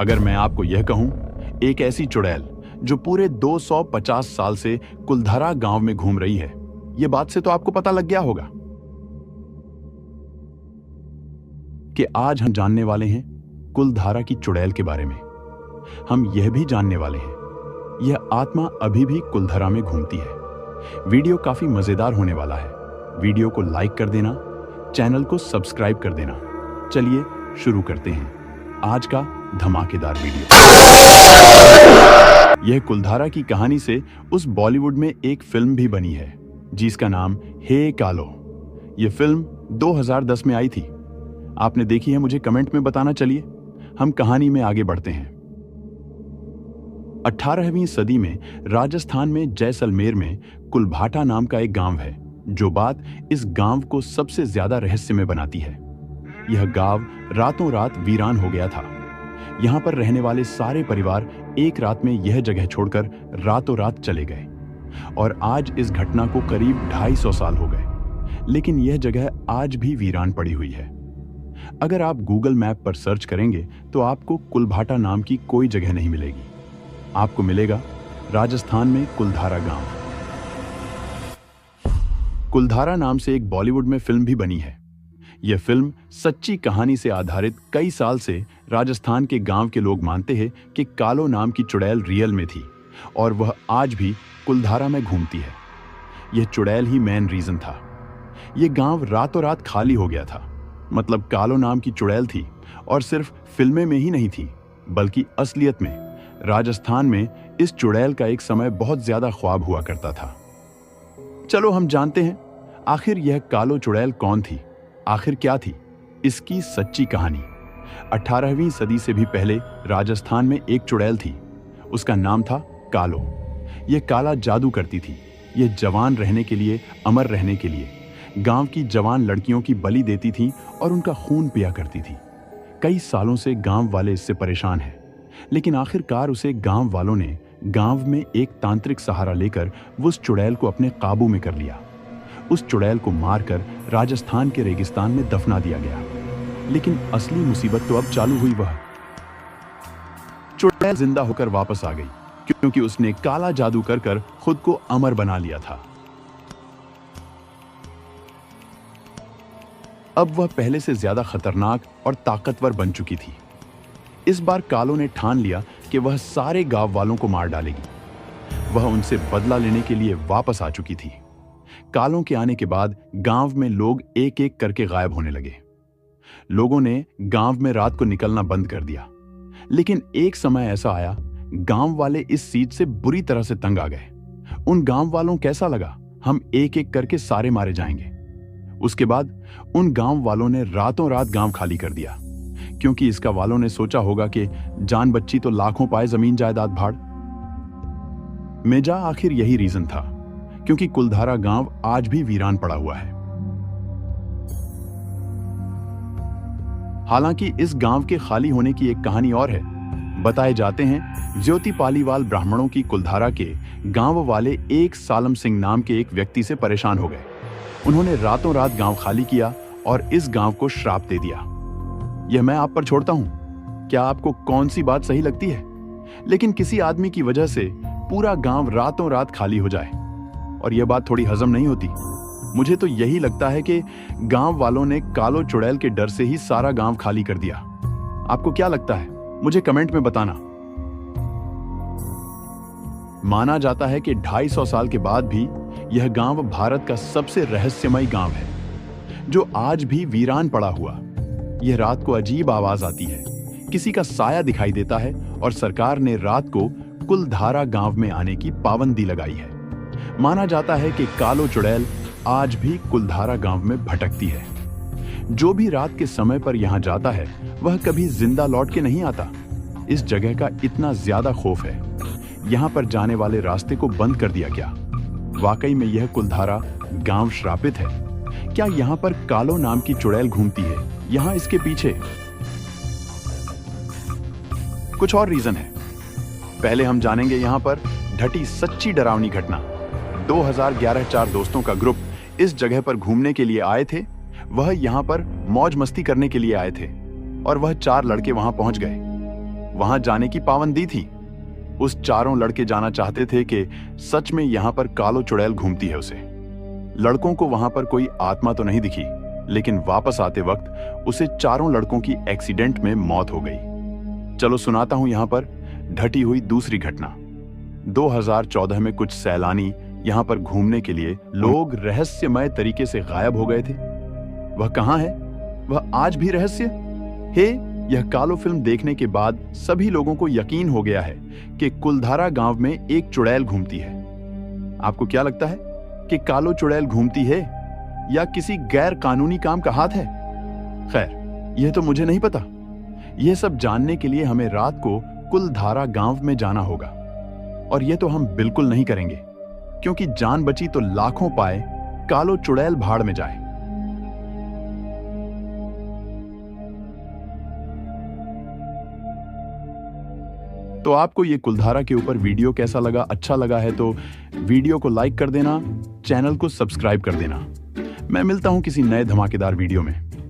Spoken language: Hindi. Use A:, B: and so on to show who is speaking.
A: अगर मैं आपको यह कहूं, एक ऐसी चुड़ैल जो पूरे 250 साल से कुलधारा गांव में घूम रही है, यह बात से तो आपको पता लग गया होगा कि आज हम जानने वाले हैं कुलधारा की चुड़ैल के बारे में। हम यह भी जानने वाले हैं यह आत्मा अभी भी कुलधारा में घूमती है। वीडियो काफी मजेदार होने वाला है। वीडियो को लाइक कर देना, चैनल को सब्सक्राइब कर देना। चलिए शुरू करते हैं आज का धमाकेदार वीडियो। यह कुलधारा की कहानी से उस बॉलीवुड में एक फिल्म भी बनी है जिसका नाम हे कालो। यह फिल्म 2010 में आई थी। आपने देखी है? मुझे कमेंट में बताना। चलिए हम कहानी में आगे बढ़ते हैं। 18वीं सदी में राजस्थान में जैसलमेर में कुलभाटा नाम का एक गांव है, जो बात इस गांव को सबसे ज्यादा रहस्यमय बनाती है। यह गांव रातों रात वीरान हो गया था। यहां पर रहने वाले सारे परिवार एक रात में यह जगह छोड़कर रातों रात चले गए और आज इस घटना को करीब 250 साल हो गए, लेकिन यह जगह आज भी वीरान पड़ी हुई है। अगर आप गूगल मैप पर सर्च करेंगे तो आपको कुलभाटा नाम की कोई जगह नहीं मिलेगी। आपको मिलेगा राजस्थान में कुलधारा गांव। कुलधारा नाम से एक बॉलीवुड में फिल्म भी बनी है। यह फिल्म सच्ची कहानी से आधारित। कई साल से राजस्थान के गांव के लोग मानते हैं कि कालो नाम की चुड़ैल रियल में थी और वह आज भी कुलधारा में घूमती है। यह चुड़ैल ही मेन रीजन था। यह गांव रातों रात खाली हो गया था। मतलब कालो नाम की चुड़ैल थी और सिर्फ फिल्में में ही नहीं थी, बल्कि असलियत में राजस्थान में इस चुड़ैल का एक समय बहुत ज्यादा ख्वाब हुआ करता था। चलो हम जानते हैं आखिर यह कालो चुड़ैल कौन थी, आखिर क्या थी इसकी सच्ची कहानी। 18वीं सदी से भी पहले राजस्थान में एक चुड़ैल थी। उसका नाम था कालो। यह काला जादू करती थी। यह जवान रहने के लिए, अमर रहने के लिए गांव की जवान लड़कियों की बलि देती थी और उनका खून पिया करती थी। कई सालों से गांव वाले इससे परेशान हैं, लेकिन आखिरकार उसे गांव वालों ने गांव में एक तांत्रिक सहारा लेकर उस चुड़ैल को अपने काबू में कर लिया। उस चुड़ैल को मारकर राजस्थान के रेगिस्तान में दफना दिया गया। लेकिन असली मुसीबत तो अब चालू हुई। वह चुड़ैल जिंदा होकर वापस आ गई, क्योंकि उसने काला जादू कर खुद को अमर बना लिया था। अब वह पहले से ज्यादा खतरनाक और ताकतवर बन चुकी थी। इस बार कालो ने ठान लिया कि वह सारे गांव वालों को मार डालेगी। वह उनसे बदला लेने के लिए वापस आ चुकी थी। कालो के आने के बाद गांव में लोग एक एक करके गायब होने लगे। लोगों ने गांव में रात को निकलना बंद कर दिया। लेकिन एक समय ऐसा आया, गांव वाले इस चीज से बुरी तरह से तंग आ गए। उन गांव वालों कैसा लगा, हम एक एक करके सारे मारे जाएंगे। उसके बाद उन गांव वालों ने रातों रात गांव खाली कर दिया, क्योंकि इसका वालों ने सोचा होगा कि जान बच्ची तो लाखों पाए, जमीन जायदाद भाड़ में जा। आखिर यही रीजन था, क्योंकि कुलधारा गांव आज भी वीरान पड़ा हुआ है। हालांकि इस गांव के खाली होने की एक कहानी और है। बताए जाते हैं ज्योति पालीवाल ब्राह्मणों की कुलधारा के गांव वाले एक सालम सिंह नाम के एक व्यक्ति से परेशान हो गए। उन्होंने रातों रात गांव खाली किया और इस गांव को श्राप दे दिया। यह मैं आप पर छोड़ता हूं, क्या आपको कौन सी बात सही लगती है? लेकिन किसी आदमी की वजह से पूरा गांव रातों रात खाली हो जाए और यह बात थोड़ी हजम नहीं होती। मुझे तो यही लगता है कि गांव वालों ने कालो चुड़ैल के डर से ही सारा गांव खाली कर दिया। आपको क्या लगता है? मुझे कमेंट में बताना। माना जाता है कि 250 साल के बाद भी यह गांव भारत का सबसे रहस्यमय गांव है, जो आज भी वीरान पड़ा हुआ। यह रात को अजीब आवाज आती है, किसी का साया दिखाई देता है और सरकार ने रात को कुलधारा गांव में आने की पाबंदी लगाई है। माना जाता है कि कालो चुड़ैल आज भी कुलधारा गांव में भटकती है। जो भी रात के समय पर यहां जाता है वह कभी जिंदा लौट के नहीं आता। इस जगह का इतना ज्यादा खौफ है, यहां पर जाने वाले रास्ते को बंद कर दिया गया। वाकई में यह कुलधारा गांव श्रापित है। क्या यहां पर कालो नाम की चुड़ैल घूमती है? यहां इसके पीछे कुछ और रीजन है। पहले हम जानेंगे यहां पर घटी सच्ची डरावनी घटना। 2011 4 दोस्तों का ग्रुप इस जगह पर घूमने के लिए आए थे। वह यहां पर मौज मस्ती करने के लिए आए थे और वह 4 लड़के वहां पहुंच गए। वहां जाने की पाबंदी थी। उस चारों लड़के जाना चाहते थे कि सच में यहां पर कालो चुड़ैल घूमती है उसे। लड़कों को वहां पर कोई आत्मा तो नहीं दिखी, लेकिन वापस आते वक्त उसे चारों लड़कों की एक्सीडेंट में मौत हो गई। चलो सुनाता हूं यहां पर ढटी हुई दूसरी घटना। 2014 में कुछ सैलानी यहां पर घूमने के लिए लोग रहस्यमय तरीके से गायब हो गए थे। वह कहां है? वह आज भी रहस्य है। यह कालो फिल्म देखने के बाद सभी लोगों को यकीन हो गया है कि कुलधारा गांव में एक चुड़ैल घूमती है। आपको क्या लगता है कि कालो चुड़ैल घूमती है या किसी गैर कानूनी काम का हाथ है? खैर, यह तो मुझे नहीं पता। यह सब जानने के लिए हमें रात को कुलधारा गांव में जाना होगा, और यह तो हम बिल्कुल नहीं करेंगे, क्योंकि जान बची तो लाखों पाए, कालो चुड़ैल भाड़ में जाए। तो आपको ये कुलधारा के ऊपर वीडियो कैसा लगा? अच्छा लगा है तो वीडियो को लाइक कर देना, चैनल को सब्सक्राइब कर देना। मैं मिलता हूं किसी नए धमाकेदार वीडियो में।